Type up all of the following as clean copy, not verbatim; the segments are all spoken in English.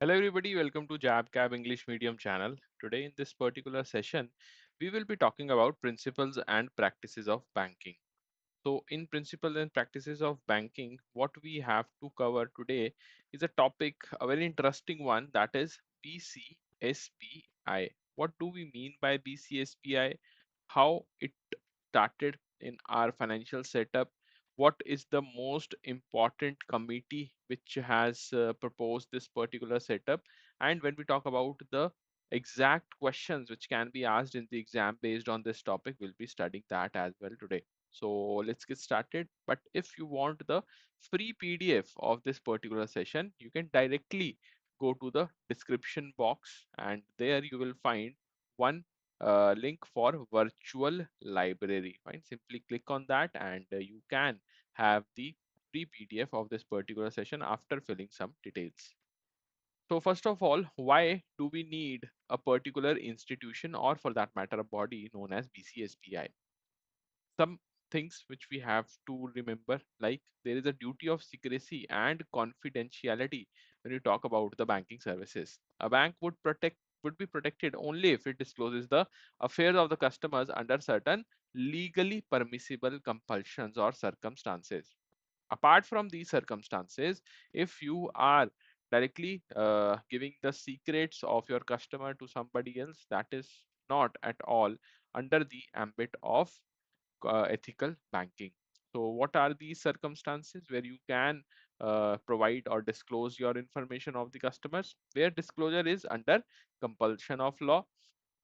Hello everybody, welcome to JAIIB CAIIB English Medium channel. Today in this particular session, we will be talking about principles and practices of banking. So in principles and practices of banking, what we have to cover today is a topic, a very interesting one, that is BCSPI. What do we mean by BCSPI? How it started in our financial setup? What is the most important committee which has proposed this particular setup? And when we talk about the exact questions which can be asked in the exam based on this topic, we'll be studying that as well today. So let's get started. But if you want the free PDF of this particular session, you can directly go to the description box and there you will find one link for virtual library. Fine, simply click on that and you can have the free PDF of this particular session after filling some details. So first of all, why do we need a particular institution or for that matter a body known as BCSPI? Some things which we have to remember, like there is a duty of secrecy and confidentiality when you talk about the banking services. A bank would be protected only if it discloses the affairs of the customers under certain legally permissible compulsions or circumstances. Apart from these circumstances, if you are directly giving the secrets of your customer to somebody else, that is not at all under the ambit of ethical banking. So, what are these circumstances where you can provide or disclose your information of the customers? Where disclosure is under compulsion of law,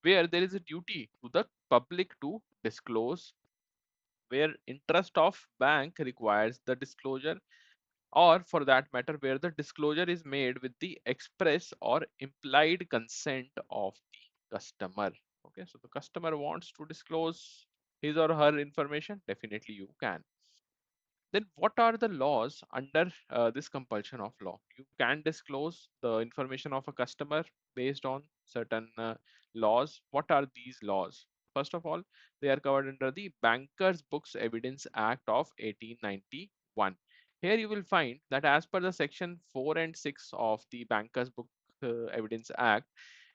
where there is a duty to the public to disclose, where interest of bank requires the disclosure, or for that matter, where the disclosure is made with the express or implied consent of the customer. Okay, so the customer wants to disclose his or her information, definitely you can. Then what are the laws under this compulsion of law? You can disclose the information of a customer based on certain laws. What are these laws? First of all, they are covered under the Bankers Books Evidence Act of 1891. Here you will find that as per the section 4 and 6 of the Bankers Book Evidence Act,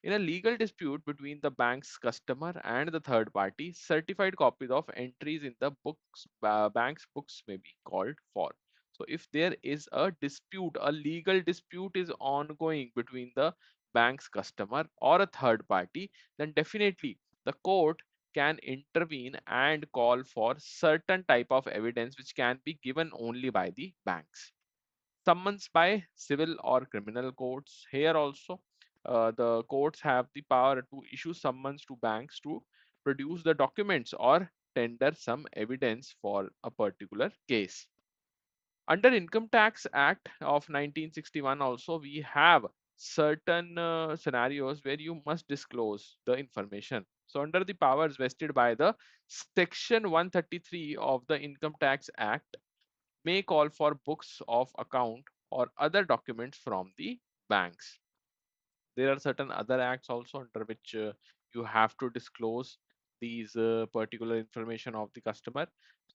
in a legal dispute between the bank's customer and the third party, certified copies of entries in the bank's books may be called for. So, if there is a dispute, a legal dispute is ongoing between the bank's customer or a third party, then definitely the court can intervene and call for certain type of evidence which can be given only by the banks. Summons by civil or criminal courts. Here also, the courts have the power to issue summons to banks to produce the documents or tender some evidence for a particular case. Under Income Tax Act of 1961 also, we have certain scenarios where you must disclose the information. So under the powers vested by the section 133 of the Income Tax Act, may call for books of account or other documents from the banks. There are certain other acts also under which you have to disclose these particular information of the customer.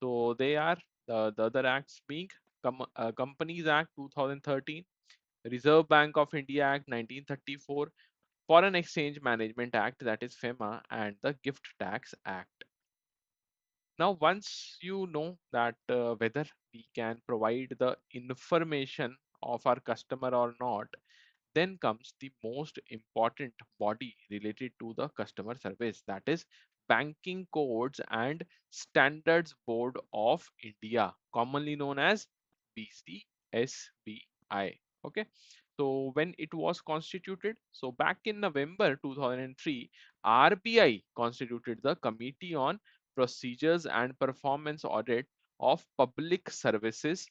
So they are the other acts being Companies Act 2013, Reserve Bank of India Act 1934, Foreign Exchange Management Act, that is FEMA, and the Gift Tax Act. Now, once you know that whether we can provide the information of our customer or not, then comes the most important body related to the customer service, that is Banking Codes and Standards Board of India, commonly known as BCSBI. Okay, so when it was constituted, so back in November 2003, RBI constituted the Committee on Procedures and Performance Audit of Public Services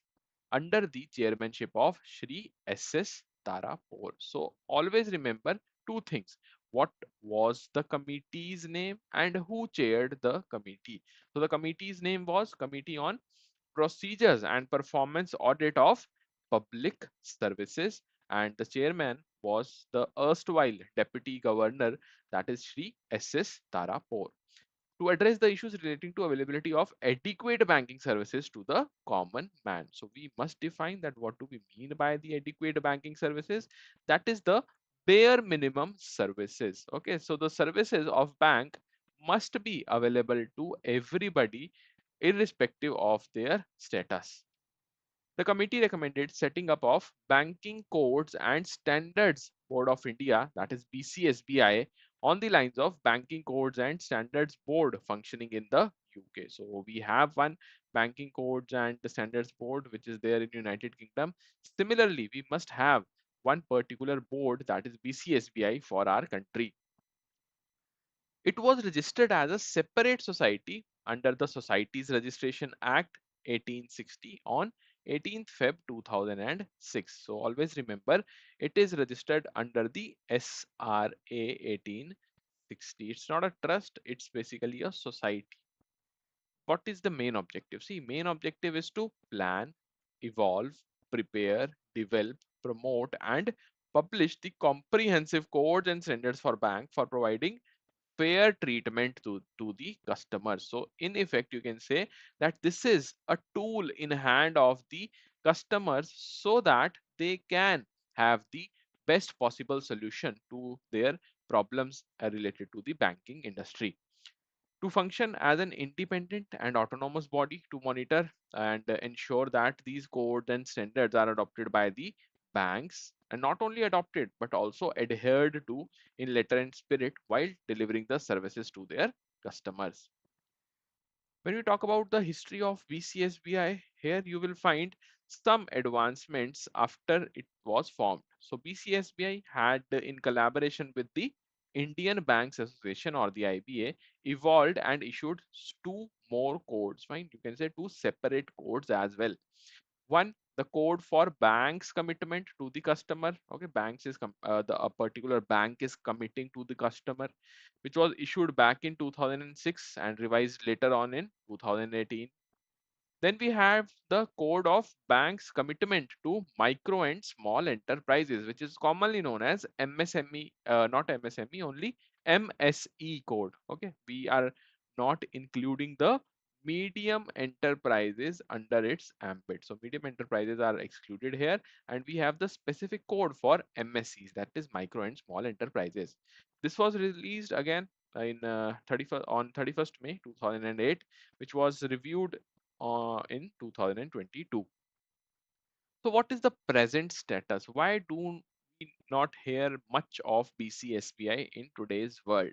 under the chairmanship of Shri S.S. Tarapur. So always remember two things. What was the committee's name and who chaired the committee? So the committee's name was Committee on Procedures and Performance Audit of Public Services, and the chairman was the erstwhile Deputy Governor, that is Shri S.S. Tarapur. to address the issues relating to availability of adequate banking services to the common man. So we must define that what do we mean by the adequate banking services? That is the bare minimum services. Okay, so the services of bank must be available to everybody irrespective of their status. The committee recommended setting up of Banking Codes and Standards Board of India, that is BCSBI, on the lines of Banking Codes and Standards Board functioning in the UK. So we have one Banking Codes and the Standards Board which is there in United Kingdom. Similarly, we must have one particular board, that is BCSBI, for our country. It was registered as a separate society under the Societies Registration Act 1860 on 18th Feb 2006. So always remember, it is registered under the SRA 1860. It's not a trust, it's basically a society. What is the main objective? See, main objective is to plan, evolve, prepare, develop, promote, and publish the comprehensive codes and standards for bank for providing fair treatment to the customers. So in effect, you can say that this is a tool in hand of the customers so that they can have the best possible solution to their problems related to the banking industry. To function as an independent and autonomous body to monitor and ensure that these codes and standards are adopted by the banks, and not only adopted but also adhered to in letter and spirit while delivering the services to their customers. When we talk about the history of BCSBI, here you will find some advancements after it was formed. So BCSBI had, in collaboration with the Indian Banks Association or the IBA, evolved and issued two more codes. Fine, you can say two separate codes as well. One, the code for banks commitment to the customer. Okay, banks is the a particular bank is committing to the customer, which was issued back in 2006 and revised later on in 2018. Then we have the code of banks commitment to micro and small enterprises, which is commonly known as MSME, not MSME only, MSE code. Okay, we are not including the medium enterprises under its ambit. So medium enterprises are excluded here, and we have the specific code for MSEs, that is micro and small enterprises. This was released again in 31st on 31st May 2008, which was reviewed in 2022. So what is the present status? Why do we not hear much of BCSBI in today's world?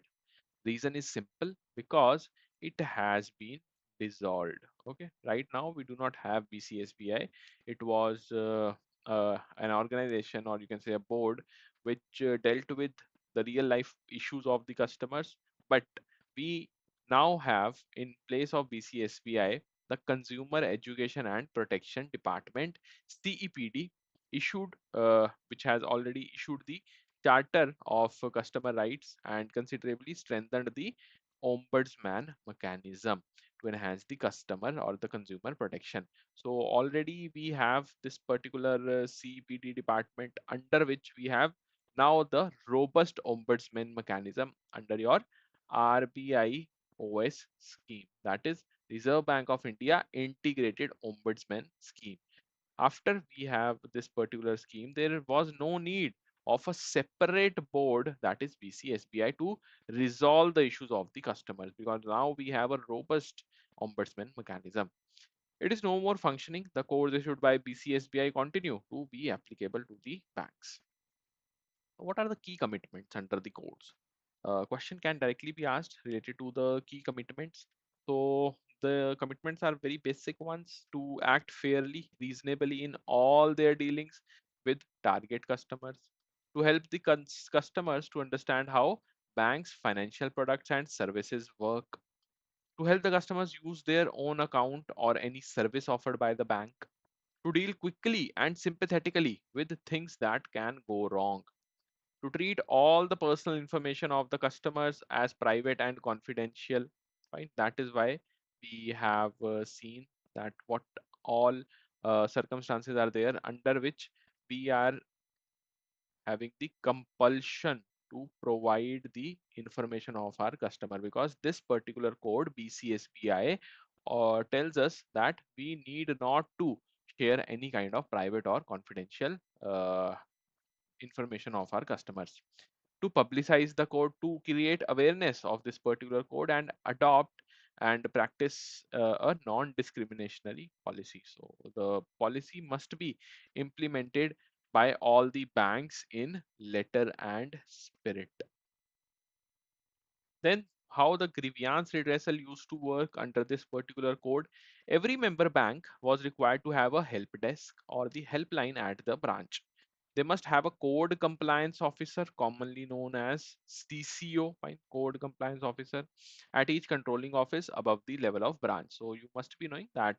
Reason is simple, because it has been dissolved. Okay, right now we do not have BCSBI. It was an organization, or you can say a board, which dealt with the real life issues of the customers. But we now have, in place of BCSBI, the Consumer Education and Protection Department, CEPD, issued which has already issued the Charter of Customer Rights and considerably strengthened the ombudsman mechanism to enhance the customer or the consumer protection. So already we have this particular CPD department, under which we have now the robust ombudsman mechanism under your RBI OS scheme, that is Reserve Bank of India Integrated Ombudsman Scheme. After we have this particular scheme, there was no need of a separate board, that is BCSBI, to resolve the issues of the customers, because now we have a robust ombudsman mechanism. It is no more functioning. The codes issued by BCSBI continue to be applicable to the banks. What are the key commitments under the codes? Question can directly be asked related to the key commitments. So the commitments are very basic ones: to act fairly, reasonably in all their dealings with target customers, to help the customers to understand how banks, financial products and services work, to help the customers use their own account or any service offered by the bank, to deal quickly and sympathetically with things that can go wrong, to treat all the personal information of the customers as private and confidential. Right, that is why we have seen that what all circumstances are there under which we are having the compulsion to provide the information of our customer, because this particular code BCSPI tells us that we need not to share any kind of private or confidential information of our customers. To publicize the code, to create awareness of this particular code and adopt and practice a non-discriminationary policy. So the policy must be implemented by all the banks in letter and spirit. Then how the grievance redressal used to work under this particular code. Every member bank was required to have a help desk or the helpline at the branch. They must have a code compliance officer, commonly known as CCO, fine, code compliance officer, at each controlling office above the level of branch. So you must be knowing that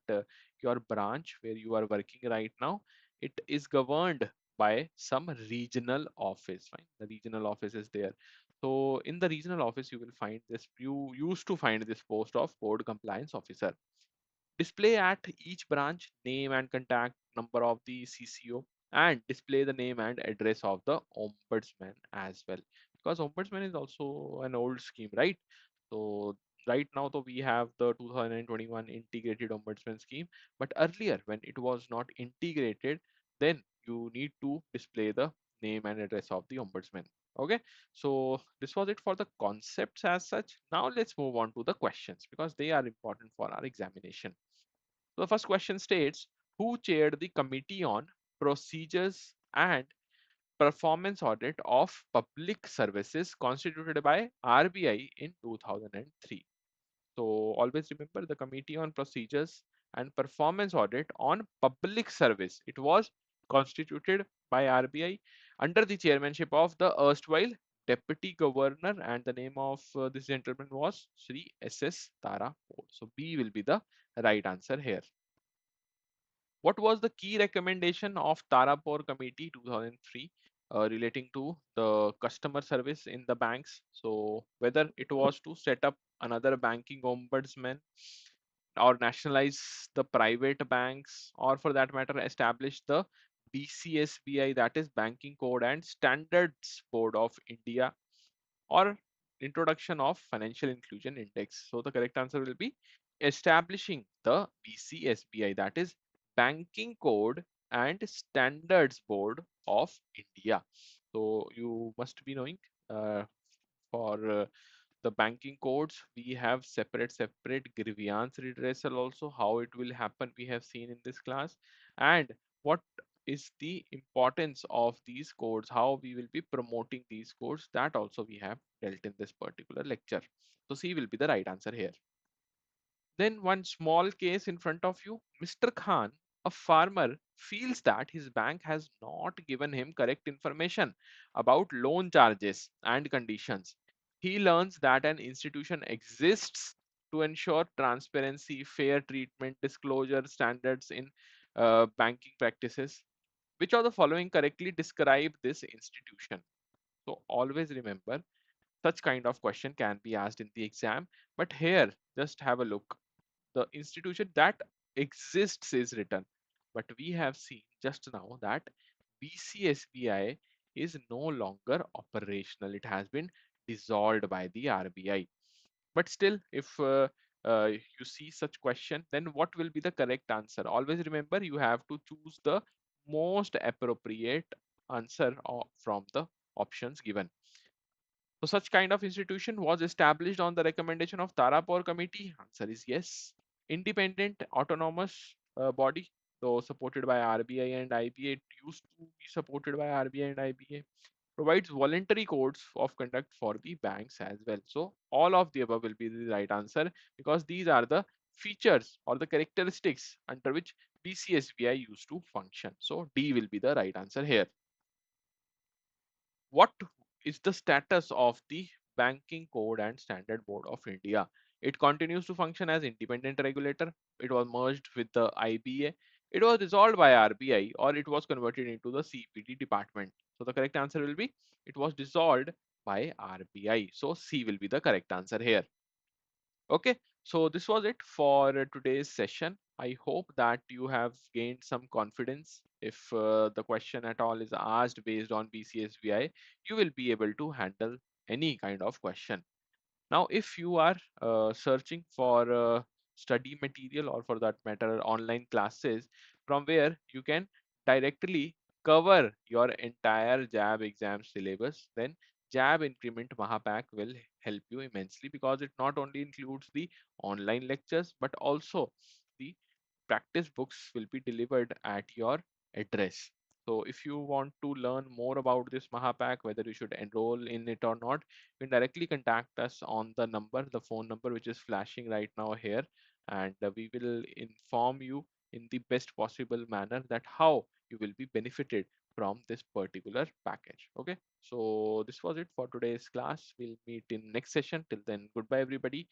your branch where you are working right now, it is governed by some regional office. Fine, the regional office is there. So in the regional office, you will find this. You used to find this post of code compliance officer. Display at each branch name and contact number of the CCO, and display the name and address of the ombudsman as well, because ombudsman is also an old scheme, right? So right now, though, we have the 2021 integrated ombudsman scheme, but earlier when it was not integrated, then you need to display the name and address of the ombudsman. Okay, so this was it for the concepts as such. Now let's move on to the questions, because they are important for our examination. So the first question states, who chaired the committee on procedures and performance audit of public services constituted by RBI in 2003? So always remember the committee on procedures and performance audit on public service. It was constituted by RBI under the chairmanship of the erstwhile deputy governor, and the name of this gentleman was Sri S.S. Tarapur. So B will be the right answer here. What was the key recommendation of Tarapur Committee 2003 relating to the customer service in the banks? So whether it was to set up another banking ombudsman, or nationalize the private banks, or for that matter establish the BCSBI, that is Banking Code and Standards Board of India, or introduction of financial inclusion index. So the correct answer will be establishing the BCSBI, that is Banking Code and Standards Board of India. So you must be knowing for the banking codes, we have separate grievance redressal also. How it will happen, we have seen in this class. And what is the importance of these codes, how we will be promoting these codes, that also we have dealt in this particular lecture. So C will be the right answer here. Then one small case in front of you. Mr. Khan, a farmer, feels that his bank has not given him correct information about loan charges and conditions. He learns that an institution exists to ensure transparency, fair treatment, disclosure standards in banking practices. Which of the following correctly describe this institution? So always remember, such kind of question can be asked in the exam. But here, just have a look, the institution that exists is written, but we have seen just now that BCSBI is no longer operational. It has been dissolved by the RBI. But still, if you see such question, then what will be the correct answer? Always remember, you have to choose the most appropriate answer from the options given. So such kind of institution was established on the recommendation of Tarapur Committee. Answer is yes. Independent autonomous body, so supported by RBI and IBA. It used to be supported by RBI and IBA. Provides voluntary codes of conduct for the banks as well. So all of the above will be the right answer, because these are the features or the characteristics under which BCSBI used to function. So D will be the right answer here. What is the status of the Banking Code and Standard Board of India? It continues to function as independent regulator. It was merged with the IBA. It was dissolved by RBI, or it was converted into the CPD department. So the correct answer will be it was dissolved by RBI. So C will be the correct answer here. Okay. So this was it for today's session. I hope that you have gained some confidence. If the question at all is asked based on BCSBI, you will be able to handle any kind of question. Now, if you are searching for study material, or for that matter, online classes from where you can directly cover your entire JAB exam syllabus, then JAB Increment Mahapack will help you immensely, because it not only includes the online lectures but also the practice books will be delivered at your address. So if you want to learn more about this Mahapack, whether you should enroll in it or not, you can directly contact us on the phone number which is flashing right now here, and we will inform you in the best possible manner that how you will be benefited from this particular package. Okay, so this was it for today's class. We'll meet in next session. Till then, goodbye everybody.